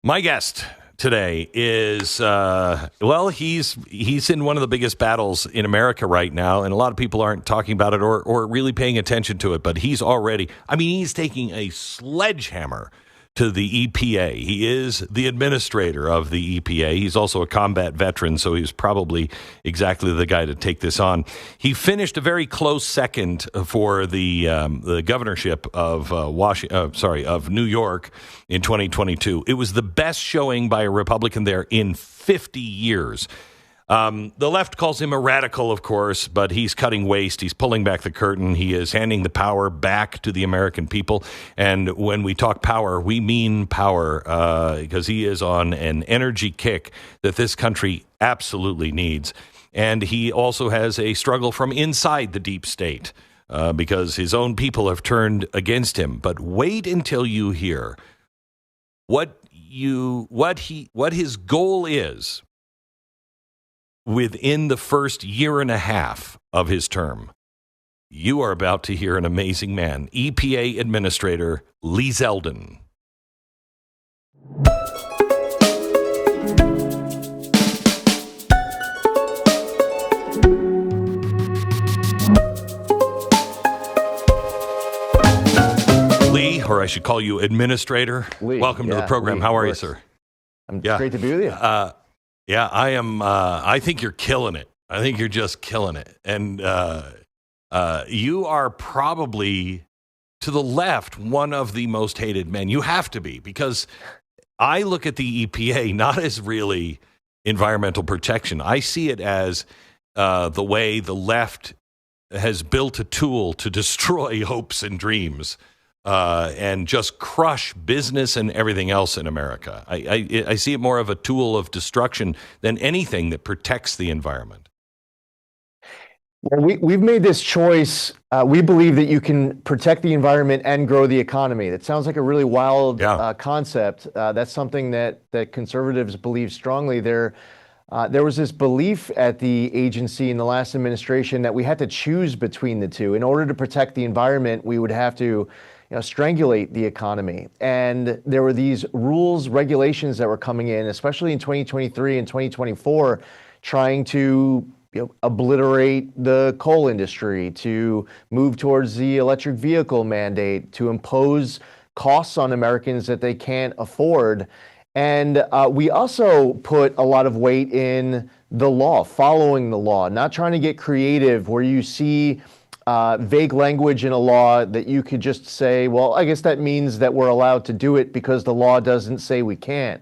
My guest today is, he's in one of the biggest battles in America right now, and a lot of people aren't talking about it or really paying attention to it, but he's taking a sledgehammer to the EPA. He is the administrator of the EPA. He's also a combat veteran, so he's probably exactly the guy to take this on. He finished a very close second for the governorship of of New York in 2022. It was the best showing by a Republican there in 50 years. The left calls him a radical, of course, but he's cutting waste. He's pulling back the curtain. He is handing the power back to the American people. And when we talk power, we mean power, because he is on an energy kick that this country absolutely needs. And he also has a struggle from inside the deep state, because his own people have turned against him. But wait until you hear what his goal is within the first year and a half of his term. You are about to hear an amazing man, EPA Administrator Lee Zeldin. Lee, or I should call you Administrator. Lee, welcome to the program. Lee, How are you, sir? It's great to be with you. Yeah, I am. I think you're killing it. I think you're just killing it. And you are probably, to the left, one of the most hated men. You have to be, because I look at the EPA not as really environmental protection. I see it as the way the left has built a tool to destroy hopes and dreams. And just crush business and everything else in America. I see it more of a tool of destruction than anything that protects the environment. Well, we've made this choice. We believe that you can protect the environment and grow the economy. That sounds like a really wild concept. That's something that conservatives believe strongly. There was this belief at the agency in the last administration that we had to choose between the two. In order to protect the environment, we would have to strangulate the economy. And there were these rules, regulations that were coming in, especially in 2023 and 2024, trying to obliterate the coal industry, to move towards the electric vehicle mandate, to impose costs on Americans that they can't afford. And we also put a lot of weight in the law, following the law, not trying to get creative where you see vague language in a law that you could just say, well, I guess that means that we're allowed to do it because the law doesn't say we can't.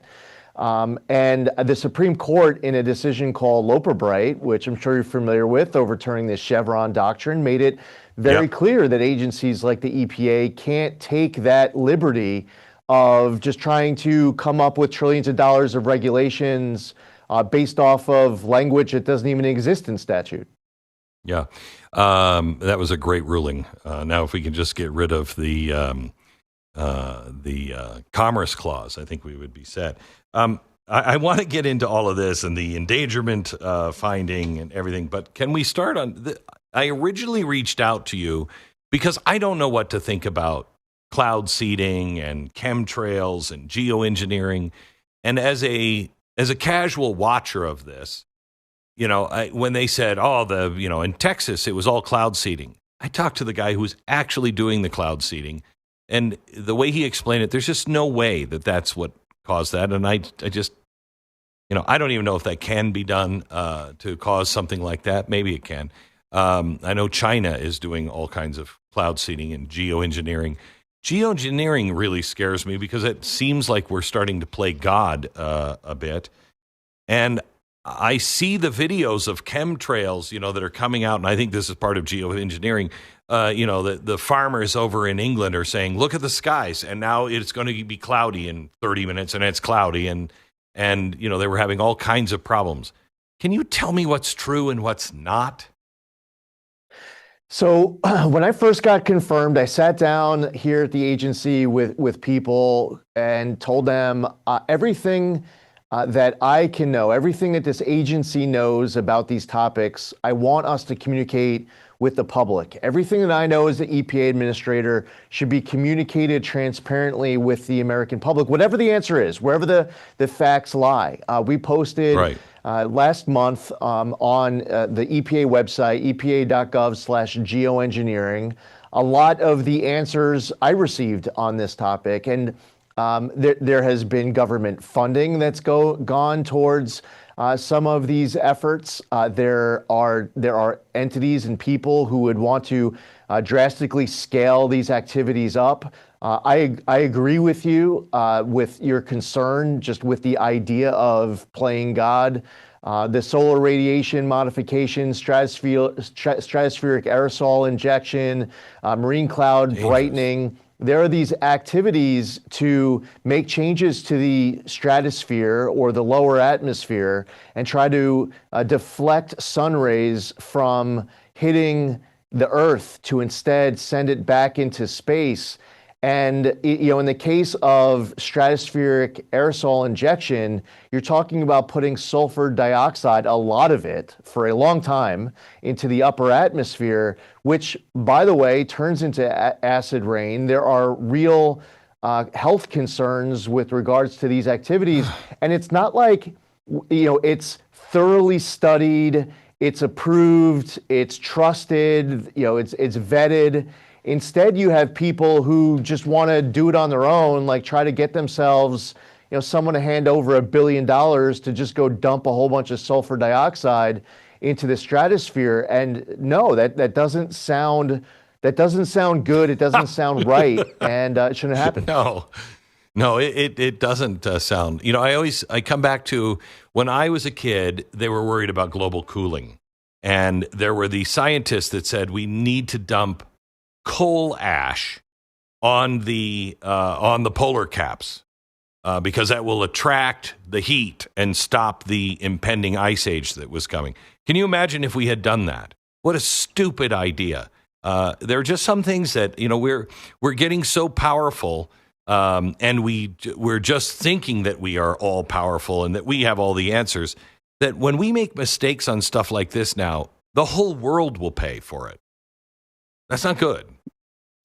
And the Supreme Court, in a decision called Loper-Bright, which I'm sure you're familiar with, overturning the Chevron doctrine, made it very clear that agencies like the EPA can't take that liberty of just trying to come up with trillions of dollars of regulations based off of language that doesn't even exist in statute. Yeah, that was a great ruling. Now, if we can just get rid of the Commerce Clause, I think we would be set. I want to get into all of this and the endangerment finding and everything, but can we start on I originally reached out to you because I don't know what to think about cloudseeding and chemtrails and geoengineering. And as a casual watcher of this, when they said, in Texas, it was all cloud seeding. I talked to the guy who was actually doing the cloud seeding, and the way he explained it, there's just no way that that's what caused that. And I just, I don't even know if that can be done to cause something like that. Maybe it can. I know China is doing all kinds of cloud seeding and geoengineering. Geoengineering really scares me because it seems like we're starting to play God a bit. And I see the videos of chemtrails, that are coming out, and I think this is part of geoengineering. The farmers over in England are saying, look at the skies, and now it's going to be cloudy in 30 minutes, and it's cloudy, and they were having all kinds of problems. Can you tell me what's true and what's not? So when I first got confirmed, I sat down here at the agency with people and told them everything that I can know, everything that this agency knows about these topics. I want us to communicate with the public. Everything that I know as the EPA administrator should be communicated transparently with the American public, whatever the answer is, wherever the facts lie. We posted last month on the EPA website, epa.gov/geoengineering, a lot of the answers I received on this topic. And there has been government funding that's gone towards some of these efforts. There are entities and people who would want to drastically scale these activities up. I agree with you with your concern just with the idea of playing God. The solar radiation modification, stratospheric aerosol injection, marine cloud brightening. There are these activities to make changes to the stratosphere or the lower atmosphere and try to deflect sun rays from hitting the Earth to instead send it back into space. And in the case of stratospheric aerosol injection, you're talking about putting sulfur dioxide, a lot of it, for a long time, into the upper atmosphere, which, by the way, turns into acid rain. There are real health concerns with regards to these activities. And it's not like, it's thoroughly studied, it's approved, it's trusted, it's vetted. Instead, you have people who just want to do it on their own, like try to get themselves, someone to hand over $1 billion to just go dump a whole bunch of sulfur dioxide into the stratosphere. And no, that doesn't sound good. It doesn't sound right, and it shouldn't happen. No, it doesn't sound. I come back to when I was a kid, they were worried about global cooling, and there were the scientists that said we need to dump coal ash on the polar caps because that will attract the heat and stop the impending ice age that was coming. Can you imagine if we had done that? What a stupid idea. There are just some things that we're getting so powerful, and we're just thinking that we are all powerful and that we have all the answers. That when we make mistakes on stuff like this now, the whole world will pay for it. That's not good.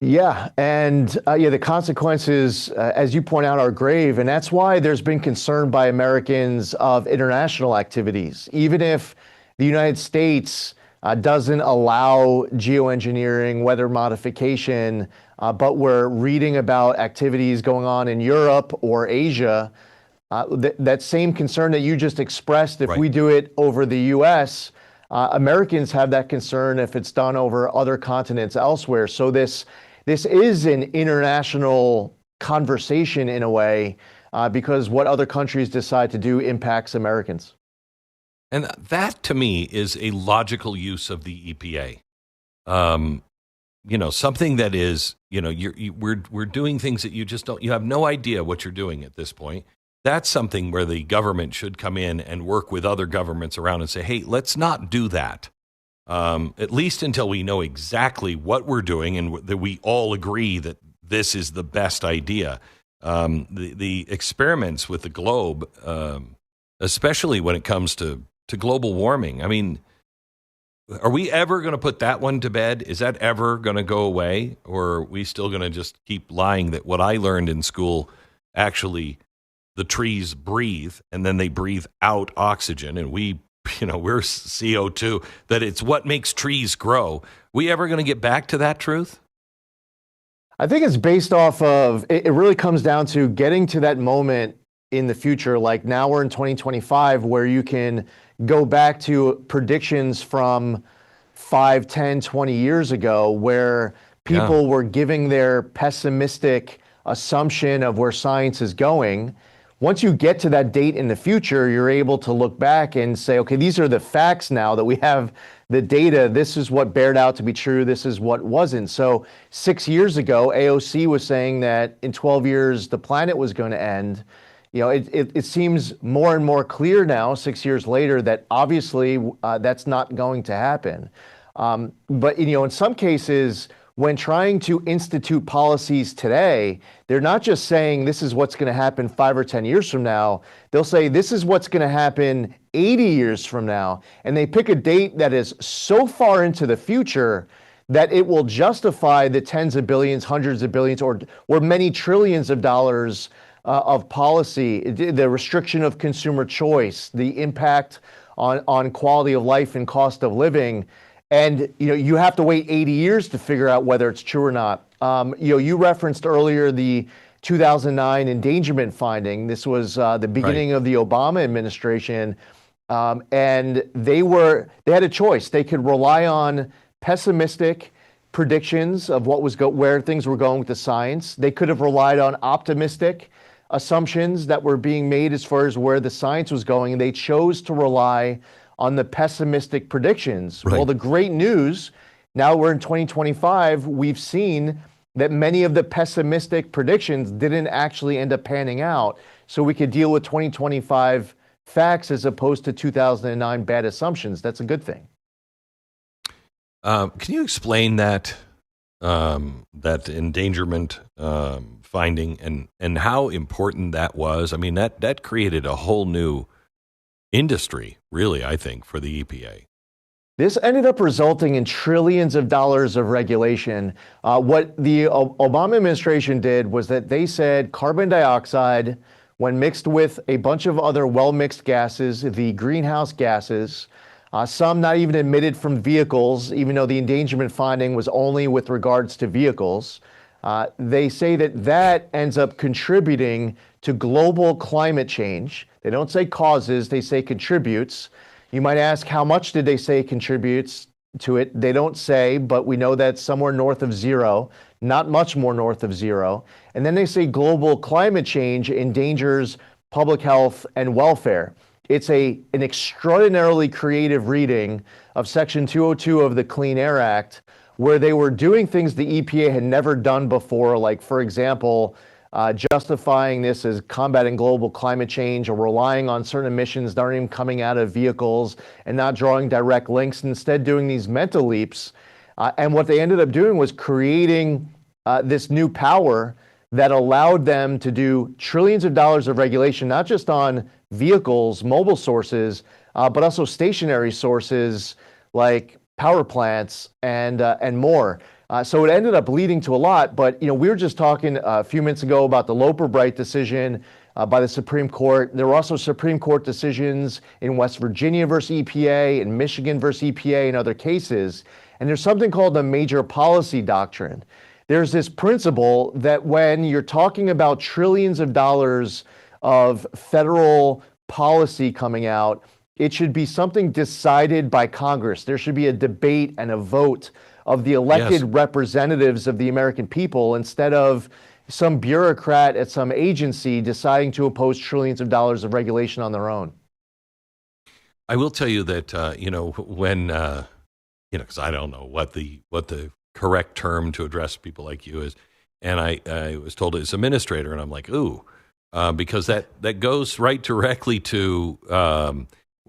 Yeah, and the consequences, as you point out, are grave, and that's why there's been concern by Americans of international activities. Even if the United States doesn't allow geoengineering, weather modification, but we're reading about activities going on in Europe or Asia, that same concern that you just expressed, if we do it over the U.S., Americans have that concern if it's done over other continents elsewhere. So this is an international conversation in a way, because what other countries decide to do impacts Americans. And that, to me, is a logical use of the EPA. Something that is, we're doing things that you have no idea what you're doing at this point. That's something where the government should come in and work with other governments around and say, hey, let's not do that, at least until we know exactly what we're doing and that we all agree that this is the best idea. The experiments with the globe, especially when it comes to global warming, I mean, are we ever going to put that one to bed? Is that ever going to go away? Or are we still going to just keep lying that what I learned in school actually the trees breathe and then they breathe out oxygen and we're CO2, that it's what makes trees grow? We ever going to get back to that truth? I think it's based off of, it really comes down to getting to that moment in the future. Like now we're in 2025 where you can go back to predictions from 5, 10, 20 years ago where people were giving their pessimistic assumption of where science is going. Once you get to that date in the future, you're able to look back and say, okay, these are the facts now that we have the data. This is what bared out to be true. This is what wasn't. So 6 years ago, AOC was saying that in 12 years, the planet was going to end. It seems more and more clear now, 6 years later, that obviously that's not going to happen. But in some cases, when trying to institute policies today, they're not just saying this is what's going to happen 5 or 10 years from now. They'll say this is what's going to happen 80 years from now. And they pick a date that is so far into the future that it will justify the tens of billions, hundreds of billions, or many trillions of dollars of policy, the restriction of consumer choice, the impact on quality of life and cost of living. And you have to wait 80 years to figure out whether it's true or not. You referenced earlier the 2009 endangerment finding. This was the beginning of the Obama administration, and they had a choice. They could rely on pessimistic predictions of where things were going with the science. They could have relied on optimistic assumptions that were being made as far as where the science was going, and they chose to rely on the pessimistic predictions. Right. Well, the great news, now we're in 2025, we've seen that many of the pessimistic predictions didn't actually end up panning out. So we could deal with 2025 facts as opposed to 2009 bad assumptions. That's a good thing. Can you explain that endangerment finding and how important that was? I mean, that created a whole new industry, really, I think, for the EPA. This ended up resulting in trillions of dollars of regulation. What the Obama administration did was that they said carbon dioxide, when mixed with a bunch of other well-mixed gases, the greenhouse gases, some not even emitted from vehicles, even though the endangerment finding was only with regards to vehicles, they say that ends up contributing to global climate change. They don't say causes, they say contributes. You might ask, how much did they say contributes to it? They don't say, but we know that somewhere north of zero, not much more north of zero. And then they say global climate change endangers public health and welfare. It's an extraordinarily creative reading of Section 202 of the Clean Air Act, where they were doing things the EPA had never done before, like, for example, justifying this as combating global climate change or relying on certain emissions that aren't even coming out of vehicles and not drawing direct links, instead doing these mental leaps. And what they ended up doing was creating this new power that allowed them to do trillions of dollars of regulation, not just on vehicles, mobile sources, but also stationary sources like power plants and more. So it ended up leading to a lot, but we were just talking a few minutes ago about the Loper-Bright decision by the Supreme Court. There were also Supreme Court decisions in West Virginia versus EPA and Michigan versus EPA and other cases. And there's something called the major policy doctrine. There's this principle that when you're talking about trillions of dollars of federal policy coming out, it should be something decided by Congress. There should be a debate and a vote of the elected representatives of the American people, instead of some bureaucrat at some agency deciding to oppose trillions of dollars of regulation on their own. I will tell you that, when, because I don't know what the correct term to address people like you is, and I was told as administrator, and I'm like, ooh, because that goes right directly to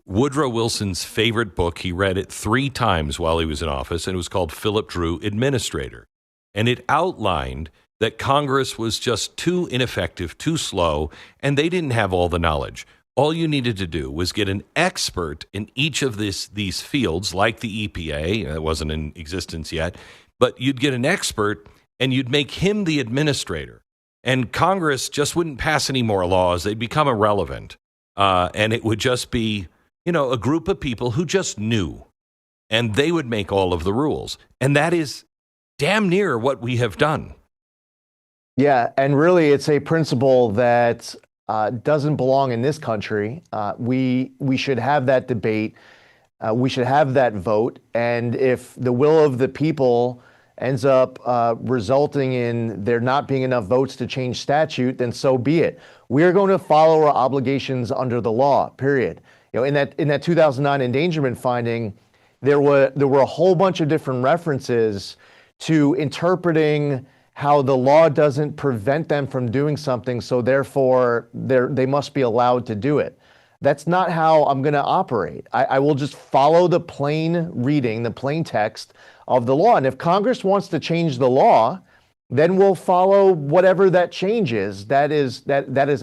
Woodrow Wilson's favorite book. He read it 3 times while he was in office, and it was called Philip Drew, Administrator. And it outlined that Congress was just too ineffective, too slow, and they didn't have all the knowledge. All you needed to do was get an expert in each of these fields, like the EPA. It wasn't in existence yet, but you'd get an expert, and you'd make him the administrator. And Congress just wouldn't pass any more laws. They'd become irrelevant. And it would just be a group of people who just knew, and they would make all of the rules. And that is damn near what we have done. Yeah, and really it's a principle that doesn't belong in this country. We should have that debate. We should have that vote. And if the will of the people ends up resulting in there not being enough votes to change statute, then so be it. We're going to follow our obligations under the law, period. In that 2009 endangerment finding, there were a whole bunch of different references to interpreting how the law doesn't prevent them from doing something, so therefore they must be allowed to do it. That's not how I'm going to operate. I will just follow the plain reading, the plain text of the law. And if Congress wants to change the law, then we'll follow whatever that change is. That is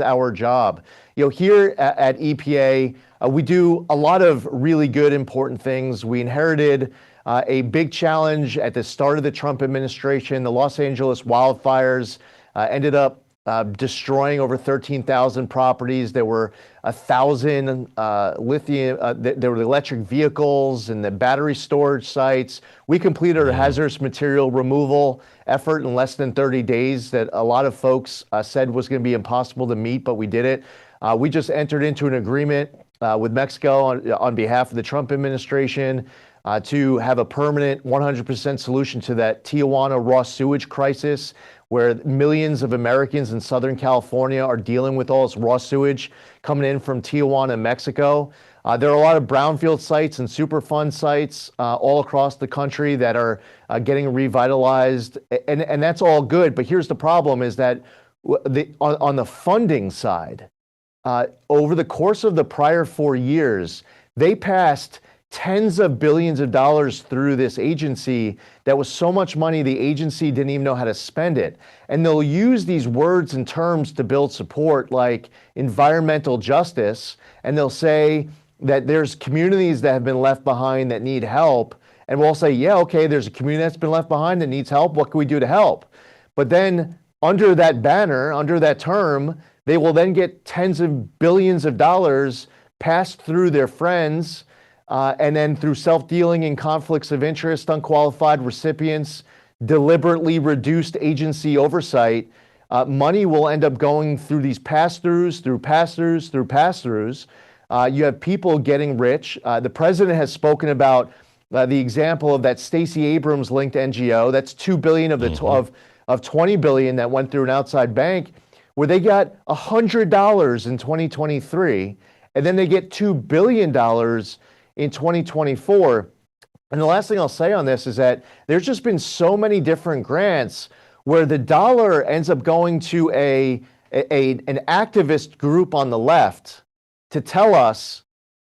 our job. Here at EPA, we do a lot of really good, important things. We inherited a big challenge at the start of the Trump administration. The Los Angeles wildfires ended up destroying over 13,000 properties. There were 1,000 lithium, there were electric vehicles and the battery storage sites. We completed a hazardous material removal effort in less than 30 days that a lot of folks said was going to be impossible to meet, but we did it. We just entered into an agreement with Mexico on behalf of the Trump administration to have a permanent 100% solution to that Tijuana raw sewage crisis, where millions of Americans in Southern California are dealing with all this raw sewage coming in from Tijuana, Mexico. There are a lot of brownfield sites and Superfund sites all across the country that are getting revitalized, and that's all good. But here's the problem: is that on the funding side, over the course of the prior 4 years, they passed tens of billions of dollars through this agency. That was so much money the agency didn't even know how to spend it. And they'll use these words and terms to build support, like environmental justice, and they'll say that there's communities that have been left behind that need help. And we'll say, yeah, okay, there's a community that's been left behind that needs help. What can we do to help? But then under that banner, under that term, they will then get tens of billions of dollars passed through their friends, and then through self-dealing and conflicts of interest, unqualified recipients, deliberately reduced agency oversight, money will end up going through these pass-throughs, through pass-throughs, through pass-throughs. You have people getting rich. The president has spoken about the example of that Stacey Abrams-linked NGO. That's $2 billion of the of $20 billion that went through an outside bank, where they got $100 in 2023, and then they get $2 billion in 2024. And the last thing I'll say on this is that there's just been so many different grants where the dollar ends up going to an activist group on the left to tell us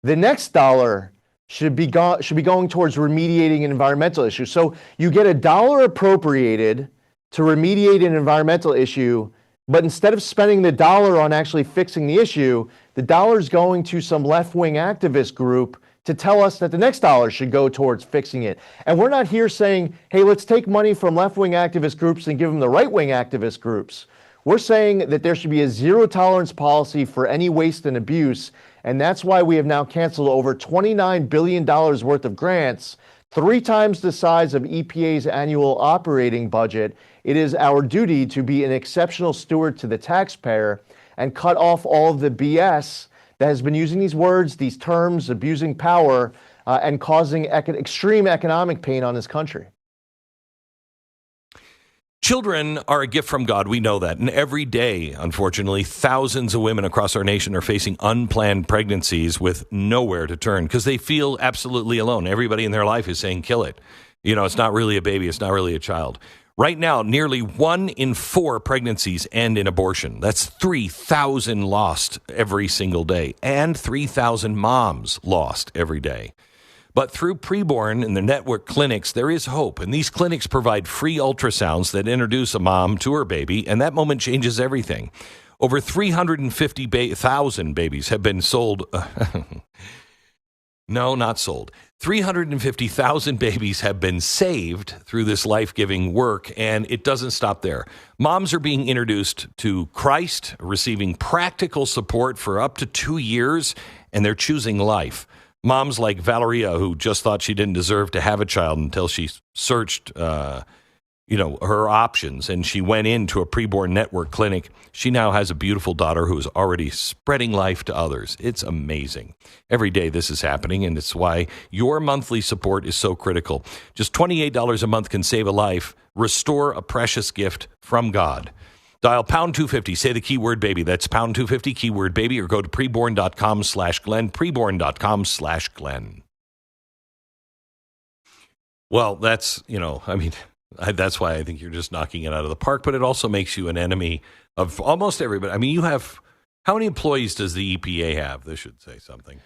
the next dollar should be going towards remediating an environmental issue. So you get a dollar appropriated to remediate an environmental issue, but instead of spending the dollar on actually fixing the issue, the dollar's going to some left-wing activist group to tell us that the next dollar should go towards fixing it. And we're not here saying, hey, let's take money from left-wing activist groups and give them to right-wing activist groups. We're saying that there should be a zero-tolerance policy for any waste and abuse, and that's why we have now canceled over $29 billion worth of grants, 3 times the size of EPA's annual operating budget. It is our duty to be an exceptional steward to the taxpayer and cut off all of the BS that has been using these words, these terms, abusing power, and causing extreme economic pain on this country. Children are a gift from God. We know that. And every day, unfortunately, thousands of women across our nation are facing unplanned pregnancies with nowhere to turn because they feel absolutely alone. Everybody in their life is saying, kill it. It's not really a baby. It's not really a child. Right now, nearly 1 in 4 pregnancies end in abortion. That's 3,000 lost every single day, and 3,000 moms lost every day. But through PreBorn and the network clinics, there is hope. And these clinics provide free ultrasounds that introduce a mom to her baby, and that moment changes everything. Over 350,000 babies have been sold. No, not sold. 350,000 babies have been saved through this life-giving work, and it doesn't stop there. Moms are being introduced to Christ, receiving practical support for up to 2 years, and they're choosing life. Moms like Valeria, who just thought she didn't deserve to have a child until she searched her options, and she went into a PreBorn network clinic. She now has a beautiful daughter who is already spreading life to others. It's amazing. Every day this is happening, and it's why your monthly support is so critical. Just $28 a month can save a life, restore a precious gift from God. Dial pound 250, say the keyword baby. That's pound 250, keyword baby, or go to preborn.com/Glenn, preborn.com/Glenn. Well, that's why I think you're just knocking it out of the park, but it also makes you an enemy of almost everybody. I mean, you have How many employees does the EPA have? This should say something.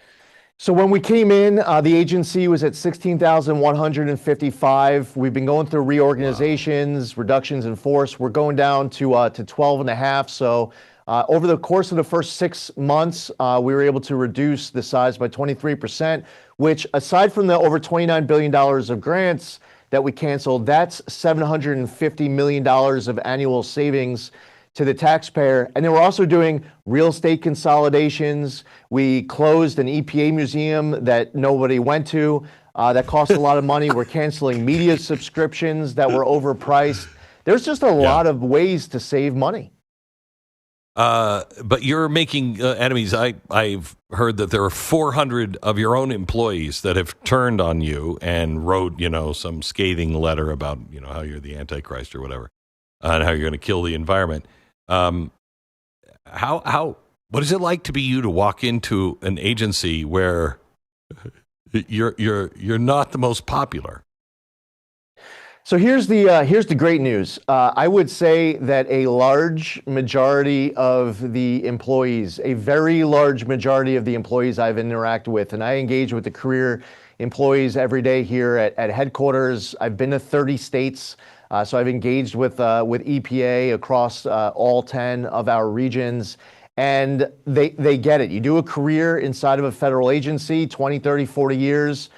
So when we came in, the agency was at 16,155. We've been going through reorganizations, reductions in force. We're going down to 12 and a half. So over the course of the first 6 months, we were able to reduce the size by 23%, which aside from the over $29 billion of grants that we canceled, that's $750 million of annual savings to the taxpayer. And then we're also doing real estate consolidations. We closed an EPA museum that nobody went to. That cost a lot of money. We're canceling media subscriptions that were overpriced. There's just a lot of ways to save money. But you're making enemies. I've heard that there are 400 of your own employees that have turned on you and wrote, some scathing letter about, how you're the Antichrist or whatever, and how you're going to kill the environment. What is it like to be you to walk into an agency where you're not the most popular? So here's the great news. I would say that a large majority of the employees, a very large majority of the employees I've interacted with, and I engage with the career employees every day here at headquarters. I've been to 30 states. So I've engaged with EPA across all 10 of our regions, and they get it. You do a career inside of a federal agency, 20, 30, 40 years,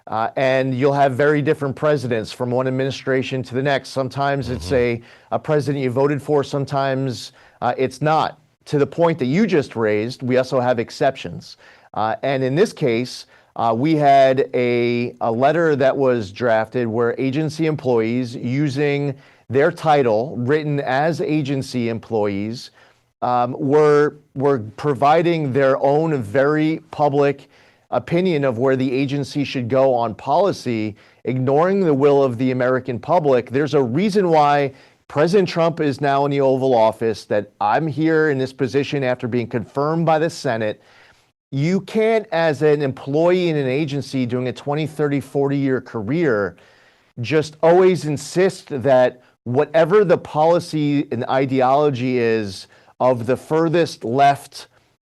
and you'll have very different presidents from one administration to the next. Sometimes it's a president you voted for, sometimes it's not. To the point that you just raised, we also have exceptions. And in this case, we had a letter that was drafted where agency employees using their title written as agency employees were providing their own very public opinion of where the agency should go on policy, ignoring the will of the American public. There's a reason why President Trump is now in the Oval Office, that I'm here in this position after being confirmed by the Senate. You can't, as an employee in an agency doing a 20, 30, 40-year career, just always insist that whatever the policy and ideology is of the furthest left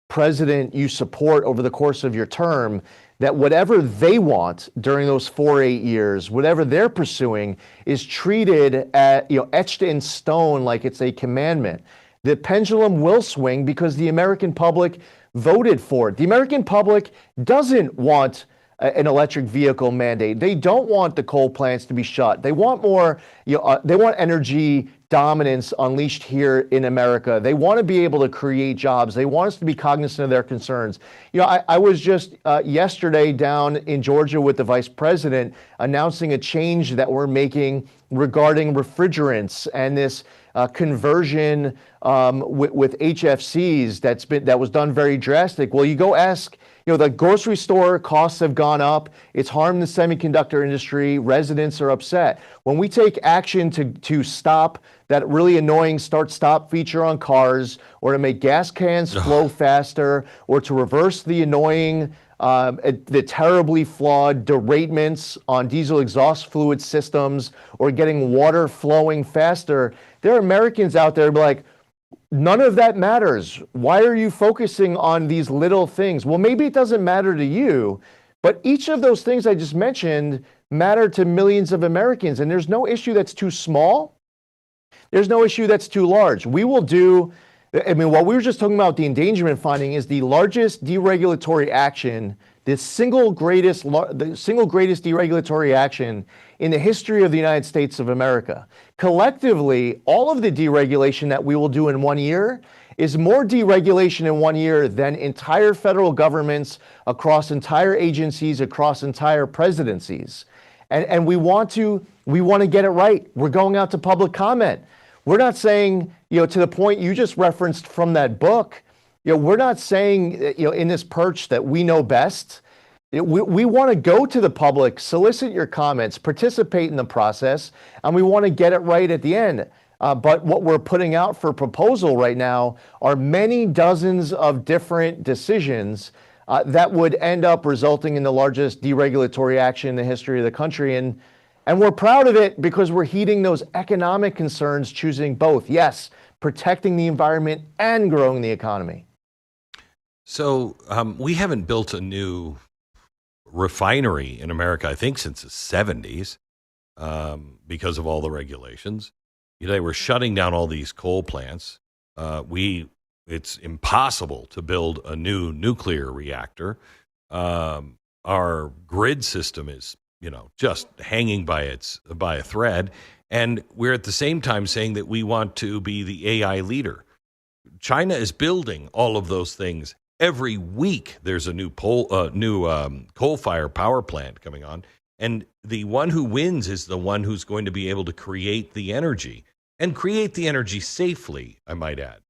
president you support over the course of your term, that whatever they want during those 8 years, whatever they're pursuing, is treated etched in stone like it's a commandment. The pendulum will swing because the American public voted for it. The American public doesn't want an electric vehicle mandate. They don't want the coal plants to be shut. They want more, they want energy dominance unleashed here in America. They want to be able to create jobs. They want us to be cognizant of their concerns. I was just yesterday down in Georgia with the vice president announcing a change that we're making regarding refrigerants and this conversion with HFCs that was done very drastic. Well, you go ask, the grocery store costs have gone up. It's harmed the semiconductor industry. Residents are upset. When we take action to stop that really annoying start-stop feature on cars, or to make gas cans flow faster, or to reverse the annoying, the terribly flawed deratements on diesel exhaust fluid systems, or getting water flowing faster, there are Americans out there like, none of that matters. Why are you focusing on these little things? Well, maybe it doesn't matter to you, but each of those things I just mentioned matter to millions of Americans, and there's no issue that's too small. There's no issue that's too large. We will do, what we were just talking about, the endangerment finding is the largest deregulatory action, the single greatest deregulatory action in the history of the United States of America. Collectively, all of the deregulation that we will do in 1 year is more deregulation in 1 year than entire federal governments across entire agencies, across entire presidencies. And we want to get it right. We're going out to public comment. We're not saying, to the point you just referenced from that book, we're not saying, in this perch that we know best. We want to go to the public, solicit your comments, participate in the process, and we want to get it right at the end. But what we're putting out for proposal right now are many dozens of different decisions that would end up resulting in the largest deregulatory action in the history of the country. And we're proud of it because we're heeding those economic concerns, choosing both. Yes, protecting the environment and growing the economy. So we haven't built a new refinery in America, I think, since the 70s because of all the regulations. They were shutting down all these coal plants. It's impossible to build a new nuclear reactor. Our grid system is, just hanging by a thread. And we're at the same time saying that we want to be the AI leader. China is building all of those things. Every week there's a new coal-fired power plant coming on. And the one who wins is the one who's going to be able to create the energy and create the energy safely, I might add.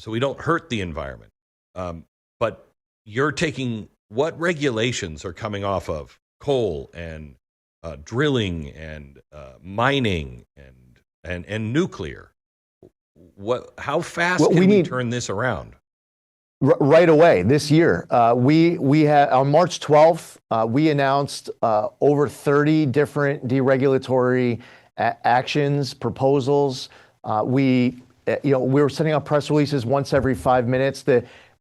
So we don't hurt the environment. But you're taking what regulations are coming off of coal and drilling and mining and nuclear. How fast can we turn this around? Right away this year. We had on March 12th, we announced over 30 different deregulatory actions, proposals. We were sending out press releases once every 5 minutes.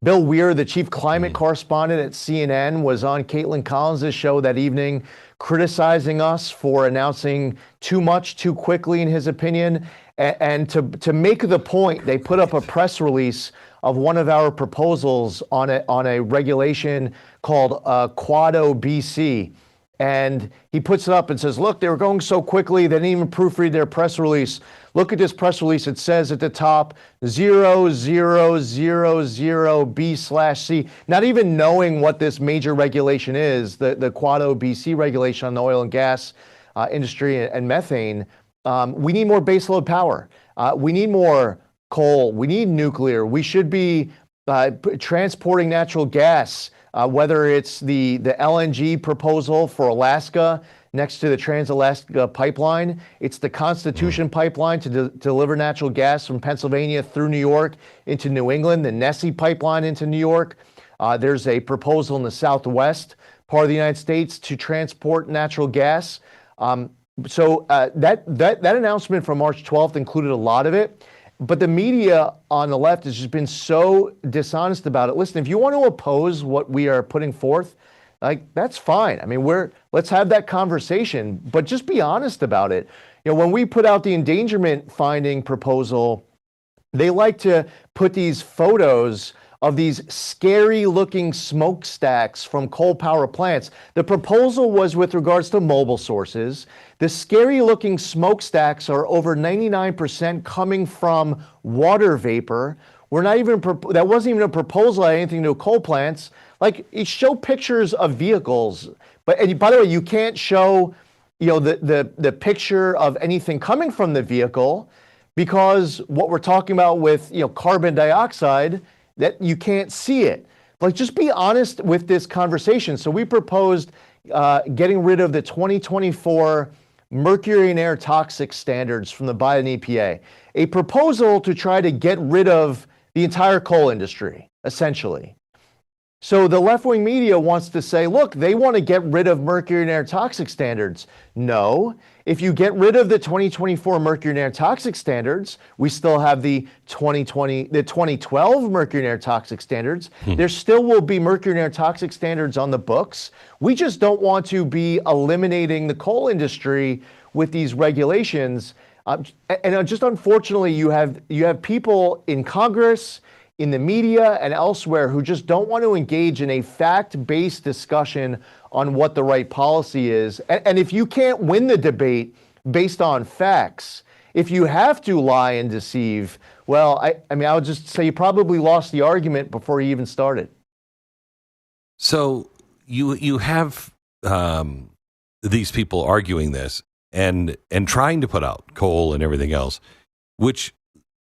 Bill Weir, the chief climate correspondent at CNN, was on Caitlin Collins' show that evening, criticizing us for announcing too much too quickly, in his opinion. And to make the point, they put up a press release of one of our proposals on a regulation called Quado BC. And he puts it up and says, look, they were going so quickly, they didn't even proofread their press release. Look at this press release. It says at the top, 0000B/C. Not even knowing what this major regulation is, the Quado BC regulation on the oil and gas industry and methane. We need more baseload power. We need more coal. We need nuclear. We should be transporting natural gas, whether it's the LNG proposal for Alaska next to the Trans-Alaska Pipeline. It's the Constitution Pipeline to deliver natural gas from Pennsylvania through New York into New England, the Nessie Pipeline into New York. There's a proposal in the Southwest part of the United States to transport natural gas. So that announcement from March 12th included a lot of it. But the media on the left has just been so dishonest about it. Listen, if you want to oppose what we are putting forth, that's fine. I mean, let's have that conversation, but just be honest about it. When we put out the endangerment finding proposal, they like to put these photos of these scary looking smokestacks from coal power plants. The proposal was with regards to mobile sources. The scary looking smokestacks are over 99% coming from water vapor. That wasn't even a proposal, had anything to do with coal plants. You show pictures of vehicles, and by the way, you can't show, the picture of anything coming from the vehicle, because what we're talking about with, carbon dioxide, that you can't see it. Just be honest with this conversation. So we proposed getting rid of the 2024 mercury and air toxic standards from the Biden EPA, a proposal to try to get rid of the entire coal industry, essentially. So the left-wing media wants to say, look, they want to get rid of mercury and air toxic standards. No, if you get rid of the 2024 mercury and air toxic standards, we still have the 2012 mercury and air toxic standards. There still will be mercury and air toxic standards on the books. We just don't want to be eliminating the coal industry with these regulations. And just unfortunately, you have people in Congress, in the media, and elsewhere who just don't want to engage in a fact-based discussion on what the right policy is. And if you can't win the debate based on facts, if you have to lie and deceive, well, I would just say you probably lost the argument before you even started. So you have these people arguing this and trying to put out coal and everything else, which,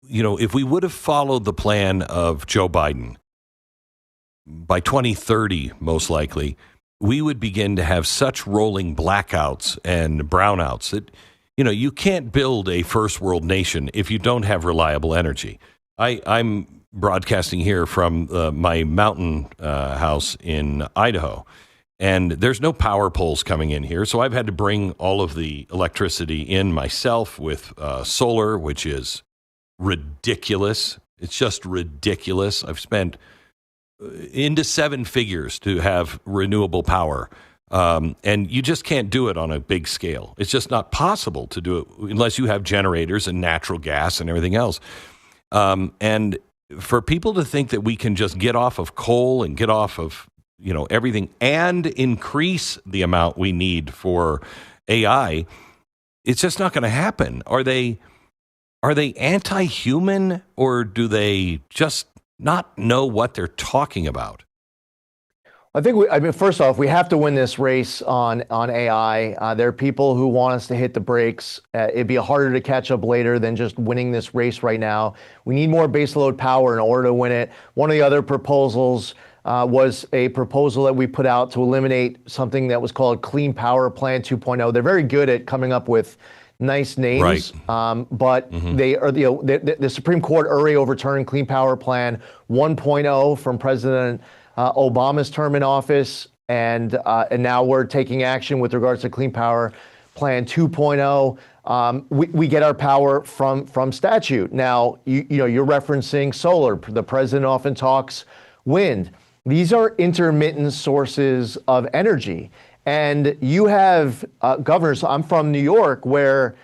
if we would have followed the plan of Joe Biden, by 2030, most likely, we would begin to have such rolling blackouts and brownouts that, you can't build a first world nation if you don't have reliable energy. I'm broadcasting here from my mountain house in Idaho, and there's no power poles coming in here. So I've had to bring all of the electricity in myself with solar, which is ridiculous. It's just ridiculous. I've spent into seven figures to have renewable power. And you just can't do it on a big scale. It's just not possible to do it unless you have generators and natural gas and everything else. And for people to think that we can just get off of coal and get off of everything and increase the amount we need for AI, it's just not going to happen. Are they anti-human, or do they just not know what they're talking about? I think first off, we have to win this race on AI. There are people who want us to hit the brakes. It'd be harder to catch up later than just winning this race right now. We need more baseload power in order to win it. One of the other proposals was a proposal that we put out to eliminate something that was called Clean Power Plan 2.0. They're very good at coming up with nice names, right. But they are the Supreme Court already overturned Clean Power Plan 1.0 from President Obama's term in office, and now we're taking action with regards to Clean Power Plan 2.0. We get our power from statute. Now, you're referencing solar. The president often talks wind. These are intermittent sources of energy. And you have governors, I'm from New York, where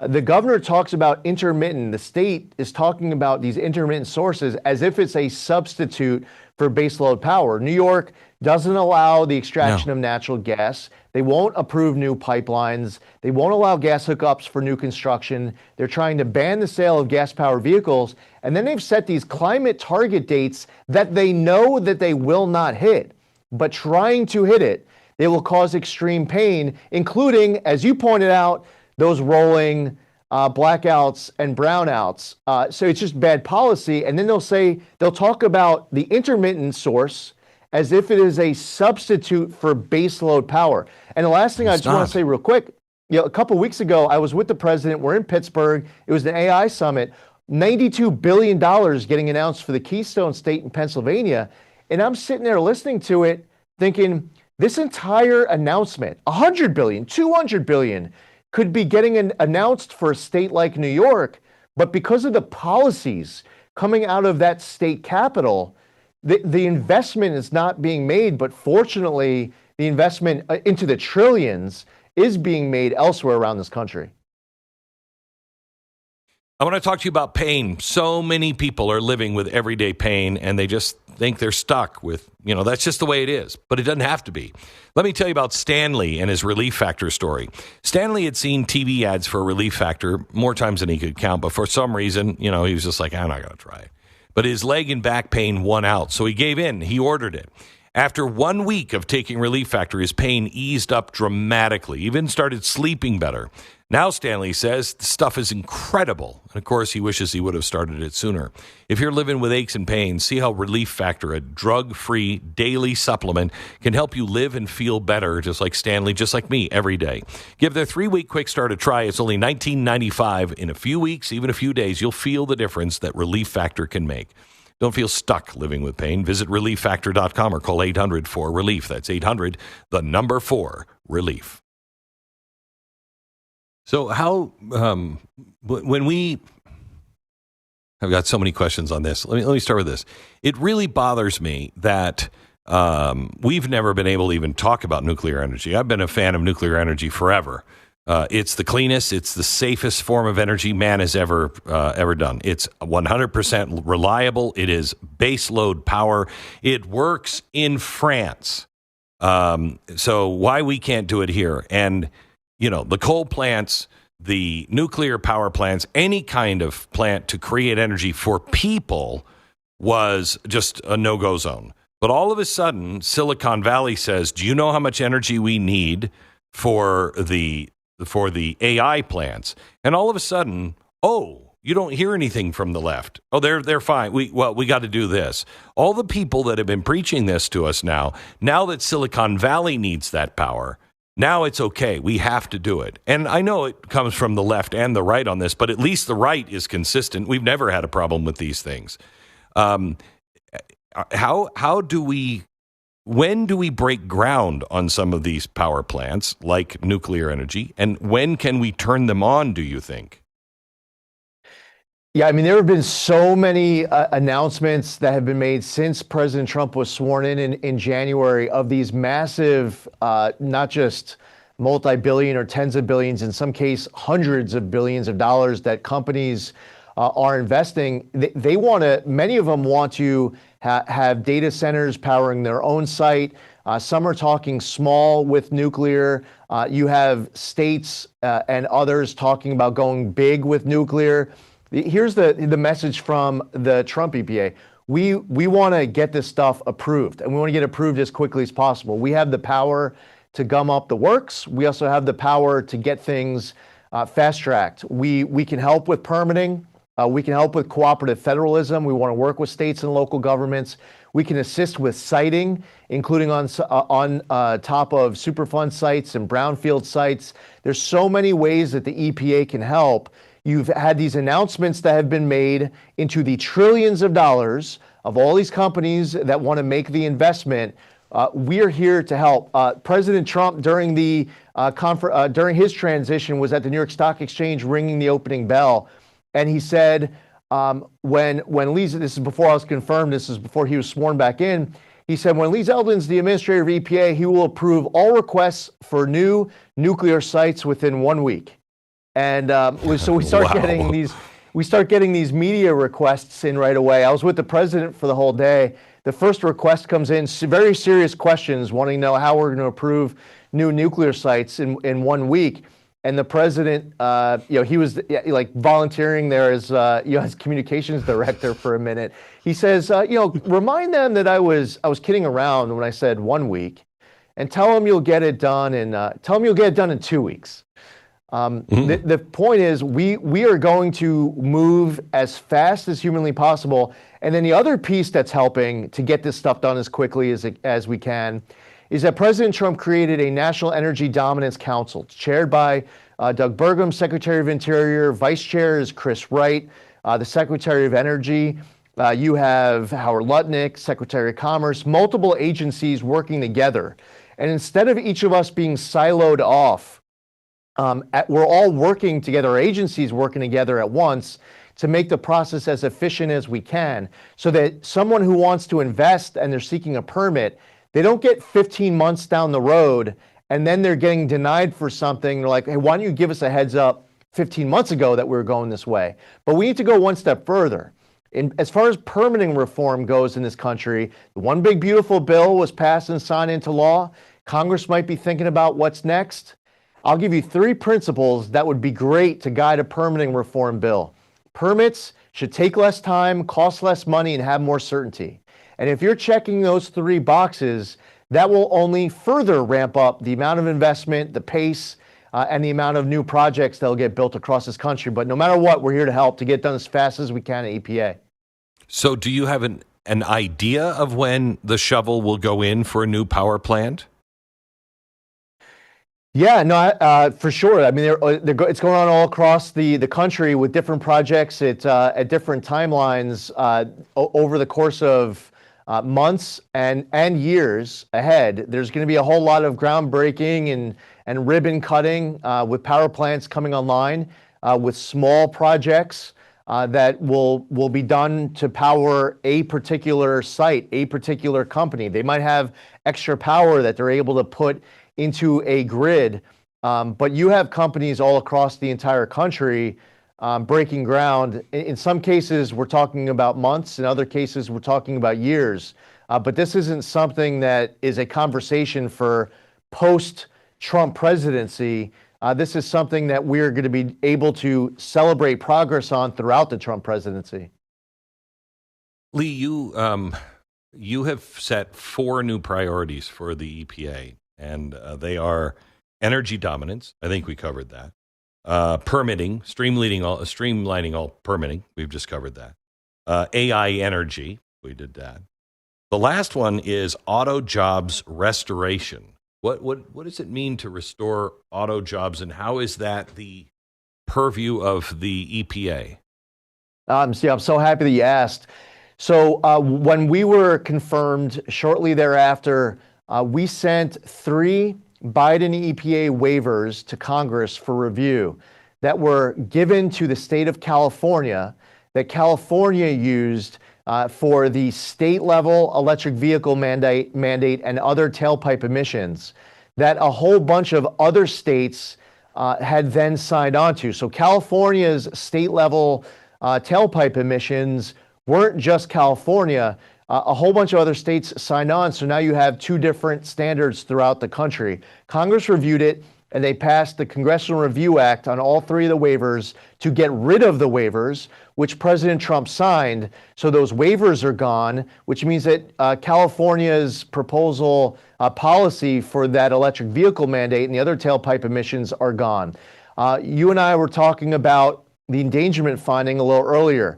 the governor talks about intermittent. The state is talking about these intermittent sources as if it's a substitute for baseload power. New York doesn't allow the extraction of natural gas. They won't approve new pipelines. They won't allow gas hookups for new construction. They're trying to ban the sale of gas-powered vehicles. And then they've set these climate target dates that they know that they will not hit. But trying to hit it, they will cause extreme pain, including, as you pointed out, those rolling blackouts and brownouts. So it's just bad policy. And then they'll talk about the intermittent source as if it is a substitute for baseload power. And the last thing I just want to say real quick, a couple of weeks ago, I was with the president. We're in Pittsburgh. It was an AI summit. $92 billion getting announced for the Keystone State in Pennsylvania. And I'm sitting there listening to it thinking, this entire announcement, $100 billion, $200 billion, could be getting announced for a state like New York, but because of the policies coming out of that state capital, the investment is not being made. But fortunately, the investment into the trillions is being made elsewhere around this country. I want to talk to you about pain. So many people are living with everyday pain, and they just think they're stuck with, that's just the way it is. But it doesn't have to be. Let me tell you about Stanley and his Relief Factor story. Stanley had seen TV ads for Relief Factor more times than he could count, but for some reason, he was just like, I'm not going to try it. But his leg and back pain won out, so he gave in. He ordered it. After 1 week of taking Relief Factor, his pain eased up dramatically, even started sleeping better. Now Stanley says the stuff is incredible. And of course, he wishes he would have started it sooner. If you're living with aches and pains, see how Relief Factor, a drug-free daily supplement, can help you live and feel better, just like Stanley, just like me, every day. Give their 3-week quick start a try. It's only $19.95. In a few weeks, even a few days, you'll feel the difference that Relief Factor can make. Don't feel stuck living with pain. Visit ReliefFactor.com or call 800-4-RELIEF. That's 800-4-RELIEF. So how, I've got so many questions on this. Let me start with this. It really bothers me that we've never been able to even talk about nuclear energy. I've been a fan of nuclear energy forever. It's the cleanest, it's the safest form of energy man has ever done. It's 100% reliable. It is baseload power. It works in France. So why we can't do it here? And the coal plants, the nuclear power plants, any kind of plant to create energy for people was just a no-go zone. But all of a sudden, Silicon Valley says, do you know how much energy we need for the AI plants? And all of a sudden, you don't hear anything from the left. They're fine. We got to do this. All the people that have been preaching this to us now that Silicon Valley needs that power, now it's okay. We have to do it. And I know it comes from the left and the right on this, but at least the right is consistent. We've never had a problem with these things. When do we break ground on some of these power plants, like nuclear energy, and when can we turn them on, do you think? Yeah, I mean, there have been so many announcements that have been made since President Trump was sworn in January of these massive, not just multi-billion or tens of billions, in some case, hundreds of billions of dollars that companies are investing. They want to, many of them want to have data centers powering their own site. Some are talking small with nuclear. You have states and others talking about going big with nuclear. Here's the message from the Trump EPA. We want to get this stuff approved, and we want to get approved as quickly as possible. We have the power to gum up the works. We also have the power to get things fast-tracked. We can help with permitting. We can help with cooperative federalism. We want to work with states and local governments. We can assist with siting, including on top of Superfund sites and brownfield sites. There's so many ways that the EPA can help. You've had these announcements that have been made into the trillions of dollars of all these companies that want to make the investment. We're here to help. President Trump, during during his transition, was at the New York Stock Exchange ringing the opening bell, and he said, when Lee, this is before I was confirmed, this is before he was sworn back in. He said, when Lee Zeldin's the administrator of EPA, he will approve all requests for new nuclear sites within 1 week. And so we start getting these media requests in right away. I was with the president for the whole day. The first request comes in, very serious questions, wanting to know how we're going to approve new nuclear sites in 1 week. And the president, he was like volunteering there as as communications director for a minute. He says, remind them that I was kidding around when I said 1 week, and tell them you'll get it done in 2 weeks. The point is, we are going to move as fast as humanly possible. And then the other piece that's helping to get this stuff done as quickly as we can is that President Trump created a National Energy Dominance Council. It's chaired by Doug Burgum, Secretary of Interior. Vice Chair is Chris Wright, the Secretary of Energy. You have Howard Lutnick, Secretary of Commerce, multiple agencies working together. And instead of each of us being siloed off, we're all working together, agencies working together at once to make the process as efficient as we can, so that someone who wants to invest and they're seeking a permit, they don't get 15 months down the road and then they're getting denied for something. They're like, hey, why don't you give us a heads up 15 months ago that we were going this way? But we need to go one step further. As far as permitting reform goes in this country, the one big beautiful bill was passed and signed into law. Congress might be thinking about what's next. I'll give you 3 principles that would be great to guide a permitting reform bill. Permits should take less time, cost less money, and have more certainty. And if you're checking those 3 boxes, that will only further ramp up the amount of investment, the pace, and the amount of new projects that will get built across this country. But no matter what, we're here to help to get done as fast as we can at EPA. So do you have an idea of when the shovel will go in for a new power plant? Yeah, no, for sure. I mean, it's going on all across the country with different projects at different timelines over the course of months and years ahead. There's going to be a whole lot of groundbreaking and ribbon cutting with power plants coming online, with small projects that will be done to power a particular site, a particular company. They might have extra power that they're able to put into a grid, but you have companies all across the entire country breaking ground. In some cases, we're talking about months. In other cases, we're talking about years. But this isn't something that is a conversation for post-Trump presidency. This is something that we're going to be able to celebrate progress on throughout the Trump presidency. Lee, you have set 4 new priorities for the EPA. And they are energy dominance. I think we covered that. Permitting, streamlining all permitting. We've just covered that. AI energy. We did that. The last one is auto jobs restoration. What does it mean to restore auto jobs, and how is that the purview of the EPA? I'm so happy that you asked. So when we were confirmed shortly thereafter, we sent 3 Biden EPA waivers to Congress for review that were given to the state of California that California used for the state level electric vehicle mandate and other tailpipe emissions that a whole bunch of other states had then signed on to. So California's state level tailpipe emissions weren't just California. A whole bunch of other states signed on. So now you have two different standards throughout the country. Congress reviewed it, and they passed the Congressional Review Act on all three of the waivers to get rid of the waivers, which President Trump signed. So those waivers are gone, which means that California's proposal policy for that electric vehicle mandate and the other tailpipe emissions are gone. You and I were talking about the endangerment finding a little earlier.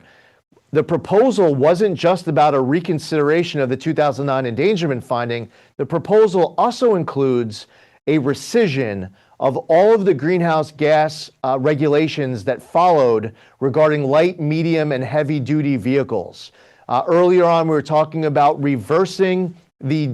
The proposal wasn't just about a reconsideration of the 2009 endangerment finding. The proposal also includes a rescission of all of the greenhouse gas regulations that followed regarding light, medium, and heavy-duty vehicles. Earlier on, we were talking about reversing the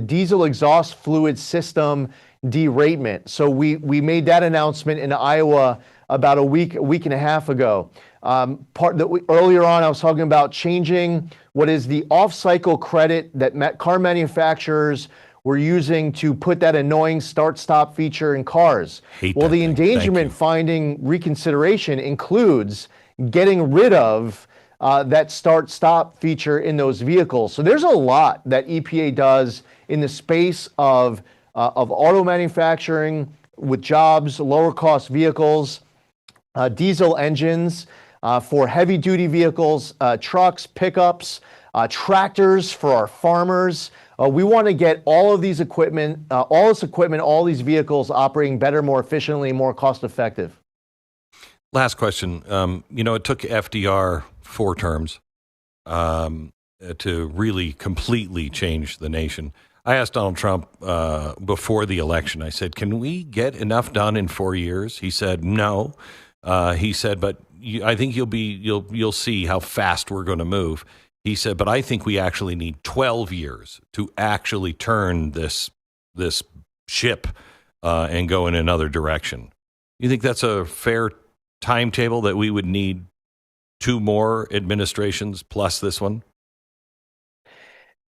diesel exhaust fluid system deratement. So we made that announcement in Iowa about a week and a half ago. Earlier on, I was talking about changing what is the off-cycle credit that car manufacturers were using to put that annoying start-stop feature in cars. Well, the endangerment finding reconsideration includes getting rid of that start-stop feature in those vehicles. So there's a lot that EPA does in the space of auto manufacturing with jobs, lower-cost vehicles, diesel engines for heavy-duty vehicles, trucks, pickups, tractors for our farmers. We want to get all of these equipment, all these vehicles operating better, more efficiently, more cost-effective. Last question. It took FDR 4 terms to really completely change the nation. I asked Donald Trump before the election, I said, can we get enough done in 4 years? He said, no. He said, but I think you'll see how fast we're going to move. He said, but I think we actually need 12 years to actually turn this ship and go in another direction. You think that's a fair timetable, that we would need 2 more administrations plus this one?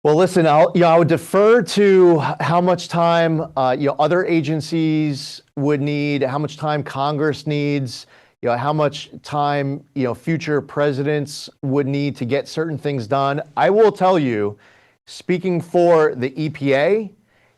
Well, listen, I would defer to how much time other agencies would need, how much time Congress needs, how much time future presidents would need to get certain things done. I will tell you, speaking for the EPA,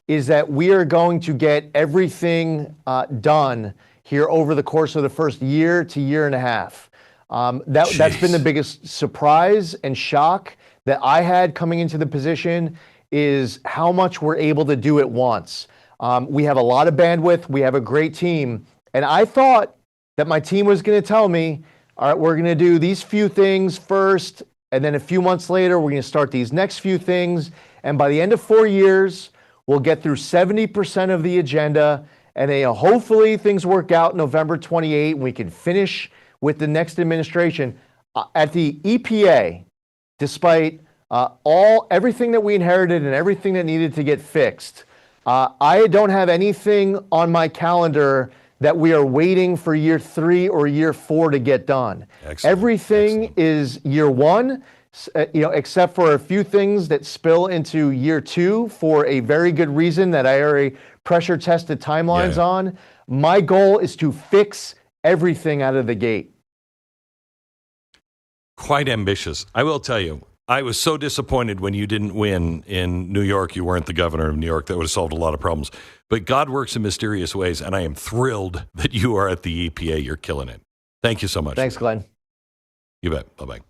is that we are going to get everything done here over the course of the first year to year and a half. That's been the biggest surprise and shock that I had coming into the position, is how much we're able to do at once. We have a lot of bandwidth. We have a great team. And I thought that my team was going to tell me, all right, we're going to do these few things first, and then a few months later, we're going to start these next few things. And by the end of 4 years, we'll get through 70% of the agenda. And then hopefully things work out November 28, and we can finish with the next administration. At the EPA, despite everything that we inherited and everything that needed to get fixed, I don't have anything on my calendar that we are waiting for year 3 or year 4 to get done. Excellent. Everything is year 1, except for a few things that spill into year 2 for a very good reason that I already pressure tested timelines on. My goal is to fix everything out of the gate. Quite ambitious. I will tell you, I was so disappointed when you didn't win in New York. You weren't the governor of New York. That would have solved a lot of problems. But God works in mysterious ways, and I am thrilled that you are at the EPA. You're killing it. Thank you so much. Thanks, Glenn. You bet. Bye-bye.